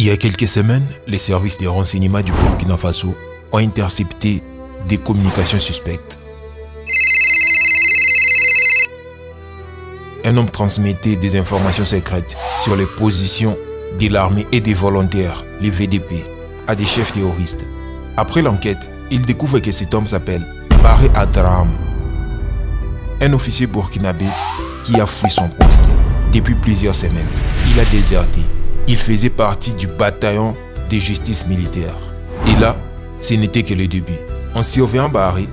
Il y a quelques semaines, les services de renseignement du Burkina Faso ont intercepté des communications suspectes. Un homme transmettait des informations secrètes sur les positions de l'armée et des volontaires, les VDP, à des chefs terroristes. Après l'enquête, il découvre que cet homme s'appelle Barry Abdraham, un officier burkinabé qui a fui son poste depuis plusieurs semaines. Il a déserté. Il faisait partie du bataillon de justice militaire. Et là, ce n'était que le début. En surveillant Barry,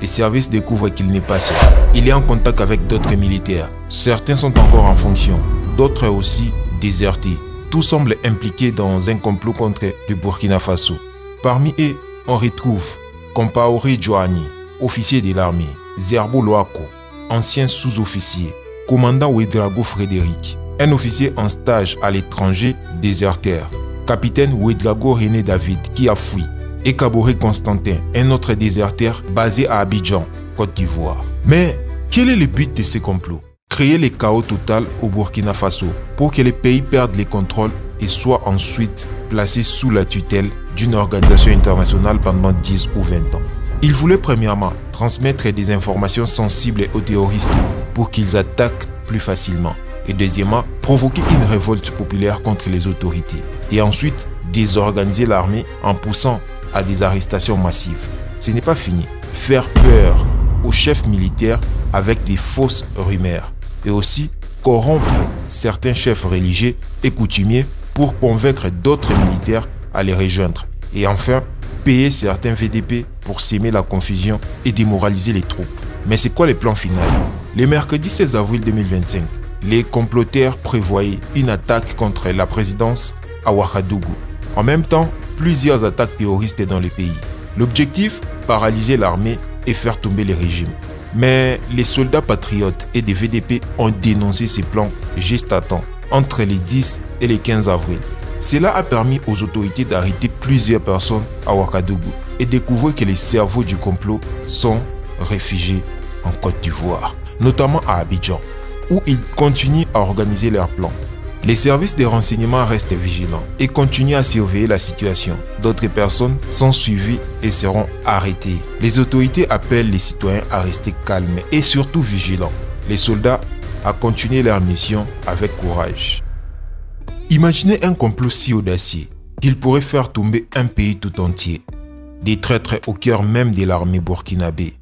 les services découvrent qu'il n'est pas seul. Il est en contact avec d'autres militaires. Certains sont encore en fonction, d'autres aussi désertés. Tout semble impliqué dans un complot contre le Burkina Faso. Parmi eux, on retrouve Compaoré Djouani, officier de l'armée, Zerbo Loako, ancien sous-officier, commandant Ouedraogo Frédéric, un officier en stage à l'étranger déserteur, capitaine Ouedraogo René David qui a fui, et Kaboré Constantin, un autre déserteur basé à Abidjan, Côte d'Ivoire. Mais quel est le but de ces complots? Créer le chaos total au Burkina Faso pour que les pays perdent les contrôles et soient ensuite placés sous la tutelle d'une organisation internationale pendant 10 ou 20 ans. Il voulait premièrement transmettre des informations sensibles aux terroristes pour qu'ils attaquent plus facilement. Et deuxièmement, provoquer une révolte populaire contre les autorités. Et ensuite, désorganiser l'armée en poussant à des arrestations massives. Ce n'est pas fini. Faire peur aux chefs militaires avec des fausses rumeurs. Et aussi corrompre certains chefs religieux et coutumiers pour convaincre d'autres militaires à les rejoindre. Et enfin, payer certains VDP pour s'aimer la confusion et démoraliser les troupes. Mais c'est quoi le plan final? Le mercredi 16 avril 2025, les comploteurs prévoyaient une attaque contre la présidence à Ouagadougou. En même temps, plusieurs attaques terroristes dans le pays. L'objectif, paralyser l'armée et faire tomber le régime. Mais les soldats patriotes et des VDP ont dénoncé ces plans juste à temps, entre les 10 et les 15 avril. Cela a permis aux autorités d'arrêter plusieurs personnes à Ouagadougou et découvrir que les cerveaux du complot sont réfugiés en Côte d'Ivoire, notamment à Abidjan, où ils continuent à organiser leurs plans. Les services de renseignement restent vigilants et continuent à surveiller la situation. D'autres personnes sont suivies et seront arrêtées. Les autorités appellent les citoyens à rester calmes et surtout vigilants. Les soldats à continuer leur mission avec courage. Imaginez un complot si audacieux qu'il pourrait faire tomber un pays tout entier. Des traîtres au cœur même de l'armée burkinabé.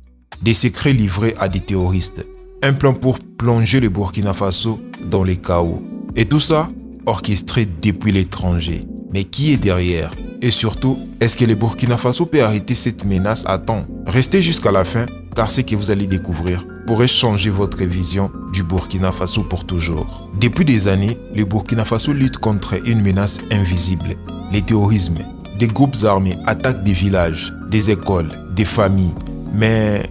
Des secrets livrés à des terroristes. Un plan pour plonger le Burkina Faso dans les chaos. Et tout ça orchestré depuis l'étranger. Mais qui est derrière? Et surtout, est-ce que le Burkina Faso peut arrêter cette menace à temps? Restez jusqu'à la fin, car ce que vous allez découvrir pourrait changer votre vision du Burkina Faso pour toujours. Depuis des années, le Burkina Faso lutte contre une menace invisible, le terrorisme. Des groupes armés attaquent des villages, des écoles, des familles. Mais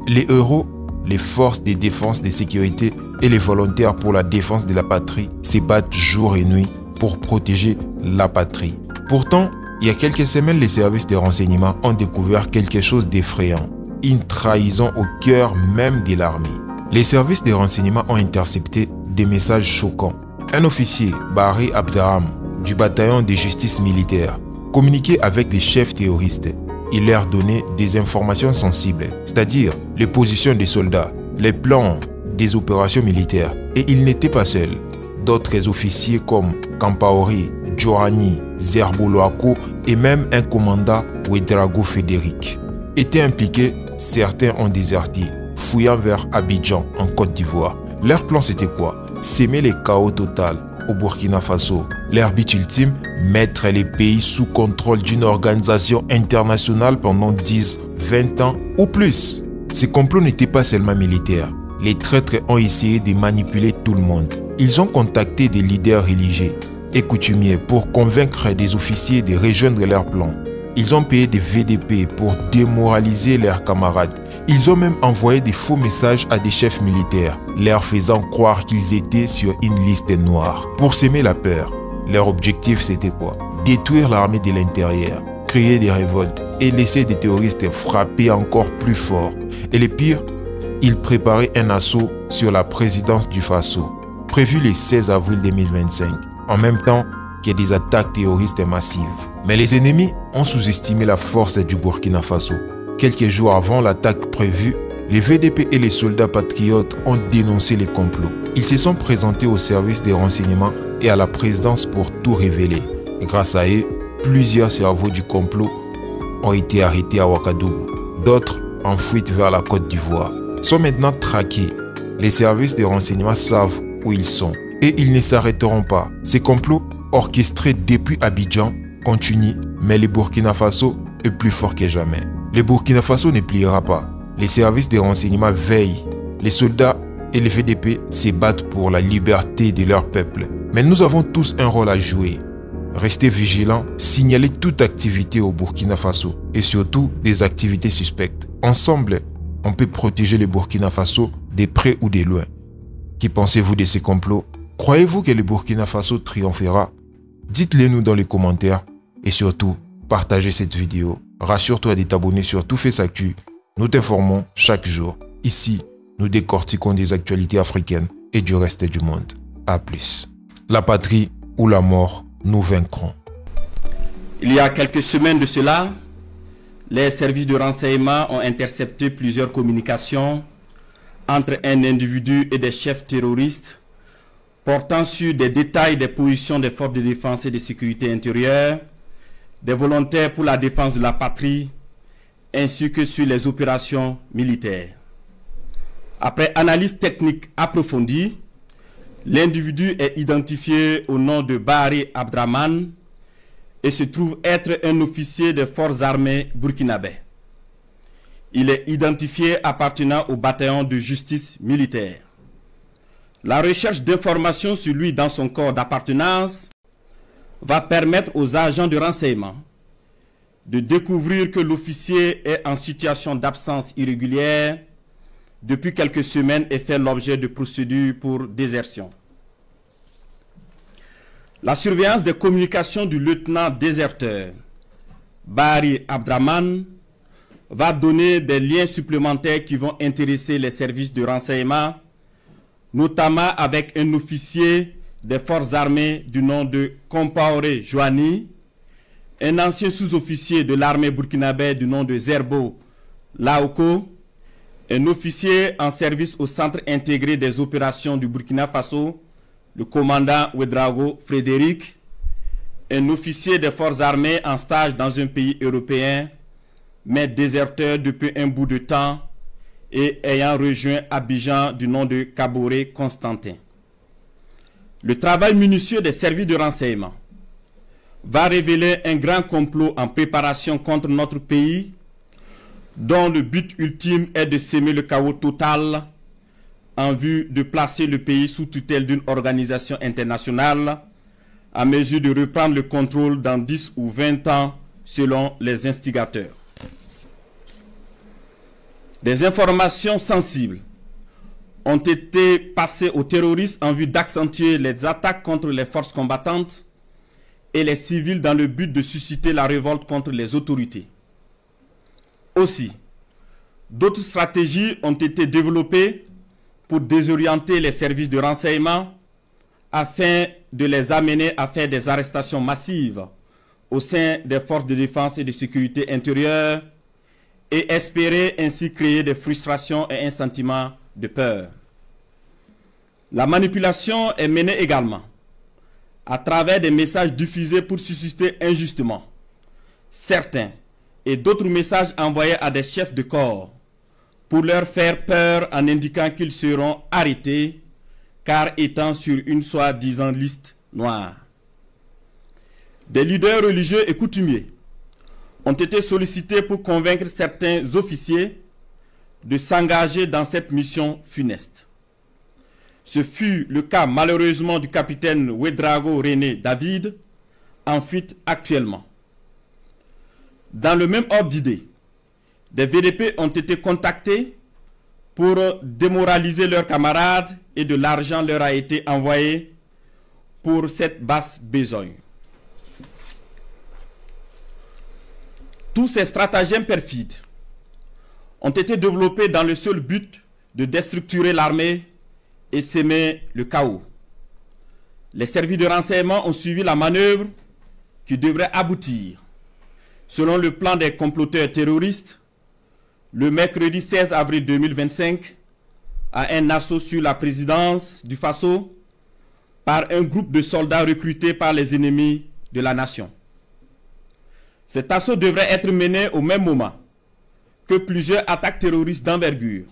les héros, les forces de défense de sécurité et les volontaires pour la défense de la patrie se battent jour et nuit pour protéger la patrie. Pourtant, il y a quelques semaines, les services de renseignement ont découvert quelque chose d'effrayant. Une trahison au cœur même de l'armée. Les services de renseignement ont intercepté des messages choquants. Un officier, Barry Abdraham, du bataillon de justice militaire, communiquait avec des chefs terroristes. Il leur donnait des informations sensibles, c'est-à-dire les positions des soldats, les plans des opérations militaires. Et il n'était pas seul. D'autres officiers comme Compaoré, Djouani, Zerbo Loako et même un commandant Ouedraogo Frédéric étaient impliqués. Certains ont déserté, fouillant vers Abidjan en Côte d'Ivoire. Leur plan c'était quoi? S'aimer le chaos total au Burkina Faso. Leur but ultime, mettre les pays sous contrôle d'une organisation internationale pendant 10, 20 ans ou plus. Ce complot n'était pas seulement militaire. Les traîtres ont essayé de manipuler tout le monde. Ils ont contacté des leaders religieux et coutumiers pour convaincre des officiers de rejoindre leur plan. Ils ont payé des VDP pour démoraliser leurs camarades. Ils ont même envoyé des faux messages à des chefs militaires, leur faisant croire qu'ils étaient sur une liste noire. Pour s'aimer la peur, leur objectif c'était quoi? Détruire l'armée de l'intérieur, créer des révoltes et laisser des terroristes frapper encore plus fort. Et le pire, ils préparaient un assaut sur la présidence du Faso, prévu le 16 avril 2025. En même temps, que des attaques terroristes massives. Mais les ennemis ont sous-estimé la force du Burkina Faso. Quelques jours avant l'attaque prévue, les VDP et les soldats patriotes ont dénoncé les complots. Ils se sont présentés au service des renseignements et à la présidence pour tout révéler. Et grâce à eux, plusieurs cerveaux du complot ont été arrêtés à Ouagadougou. D'autres, en fuite vers la Côte d'Ivoire, sont maintenant traqués. Les services de renseignement savent où ils sont et ils ne s'arrêteront pas. Ces complots, orchestrés depuis Abidjan, continuent, mais le Burkina Faso est plus fort que jamais. Le Burkina Faso ne pliera pas. Les services de renseignement veillent. Les soldats et les VDP se battent pour la liberté de leur peuple. Mais nous avons tous un rôle à jouer. Restez vigilants, signalez toute activité au Burkina Faso et surtout des activités suspectes. Ensemble, on peut protéger le Burkina Faso de près ou de loin. Qu'y pensez-vous de ces complots? Croyez-vous que le Burkina Faso triomphera? Dites-le nous dans les commentaires et surtout, partagez cette vidéo. Rassure-toi de t'abonner sur ToutFaceActu. Nous t'informons chaque jour. Ici, nous décortiquons des actualités africaines et du reste du monde. A plus. La patrie ou la mort, nous vaincrons. Il y a quelques semaines de cela, les services de renseignement ont intercepté plusieurs communications entre un individu et des chefs terroristes portant sur des détails des positions des forces de défense et de sécurité intérieure, des volontaires pour la défense de la patrie, ainsi que sur les opérations militaires. Après analyse technique approfondie, l'individu est identifié au nom de Bahari Abdraman et se trouve être un officier des forces armées burkinabais. Il est identifié appartenant au bataillon de justice militaire. La recherche d'informations sur lui dans son corps d'appartenance va permettre aux agents de renseignement de découvrir que l'officier est en situation d'absence irrégulière depuis quelques semaines et fait l'objet de procédures pour désertion. La surveillance des communications du lieutenant déserteur Bahari Abdraman va donner des liens supplémentaires qui vont intéresser les services de renseignement, notamment avec un officier des forces armées du nom de Compaoré Joani, un ancien sous-officier de l'armée burkinabé du nom de Zerbo Laoko, un officier en service au centre intégré des opérations du Burkina Faso, le commandant Ouedraogo Frédéric, un officier des forces armées en stage dans un pays européen, mais déserteur depuis un bout de temps et ayant rejoint Abidjan du nom de Kaboré Constantin. Le travail minutieux des services de renseignement va révéler un grand complot en préparation contre notre pays, dont le but ultime est de semer le chaos total en vue de placer le pays sous tutelle d'une organisation internationale à mesure de reprendre le contrôle dans 10 ou 20 ans selon les instigateurs. Des informations sensibles ont été passées aux terroristes en vue d'accentuer les attaques contre les forces combattantes et les civils dans le but de susciter la révolte contre les autorités. Aussi, d'autres stratégies ont été développées pour désorienter les services de renseignement afin de les amener à faire des arrestations massives au sein des forces de défense et de sécurité intérieure et espérer ainsi créer des frustrations et un sentiment de peur. La manipulation est menée également à travers des messages diffusés pour susciter injustement certains et d'autres messages envoyés à des chefs de corps pour leur faire peur en indiquant qu'ils seront arrêtés car étant sur une soi-disant liste noire. Des leaders religieux et coutumiers ont été sollicités pour convaincre certains officiers de s'engager dans cette mission funeste. Ce fut le cas malheureusement du capitaine Ouedraogo René David, en fuite actuellement. Dans le même ordre d'idée, des VDP ont été contactés pour démoraliser leurs camarades et de l'argent leur a été envoyé pour cette basse besogne. Tous ces stratagèmes perfides ont été développés dans le seul but de déstructurer l'armée et semer le chaos. les services de renseignement ont suivi la manœuvre qui devrait aboutir, selon le plan des comploteurs terroristes, le mercredi 16 avril 2025, à un assaut sur la présidence du Faso par un groupe de soldats recrutés par les ennemis de la nation. Cet assaut devrait être mené au même moment que plusieurs attaques terroristes d'envergure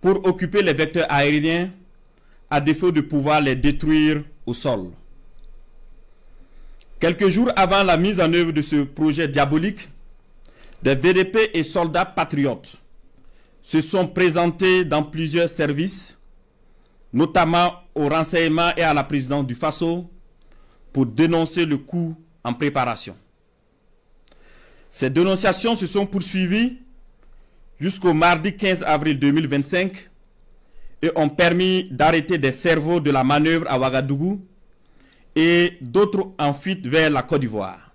pour occuper les vecteurs aériens à défaut de pouvoir les détruire au sol. Quelques jours avant la mise en œuvre de ce projet diabolique, des VDP et soldats patriotes se sont présentés dans plusieurs services, notamment au renseignement et à la présidence du Faso, pour dénoncer le coup en préparation. Ces dénonciations se sont poursuivies jusqu'au mardi 15 avril 2025 et ont permis d'arrêter des cerveaux de la manœuvre à Ouagadougou et d'autres en fuite vers la Côte d'Ivoire.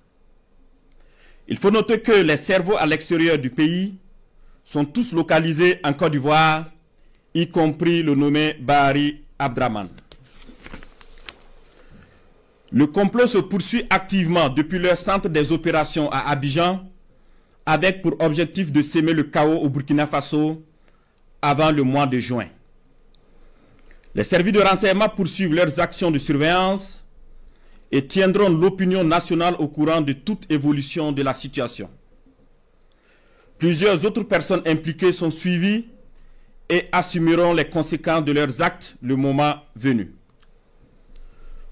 Il faut noter que les cerveaux à l'extérieur du pays sont tous localisés en Côte d'Ivoire, y compris le nommé Bahari Abdraman. Le complot se poursuit activement depuis leur centre des opérations à Abidjan, avec pour objectif de semer le chaos au Burkina Faso avant le mois de juin. Les services de renseignement poursuivent leurs actions de surveillance et tiendront l'opinion nationale au courant de toute évolution de la situation. Plusieurs autres personnes impliquées sont suivies et assumeront les conséquences de leurs actes le moment venu.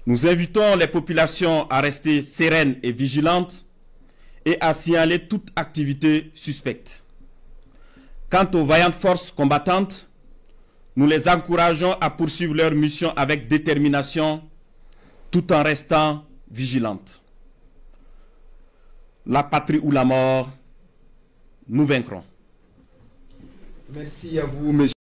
Nous invitons les populations à rester sereines et vigilantes et à signaler toute activité suspecte. Quant aux vaillantes forces combattantes, nous les encourageons à poursuivre leur mission avec détermination tout en restant vigilantes. La patrie ou la mort, nous vaincrons. Merci à vous, monsieur.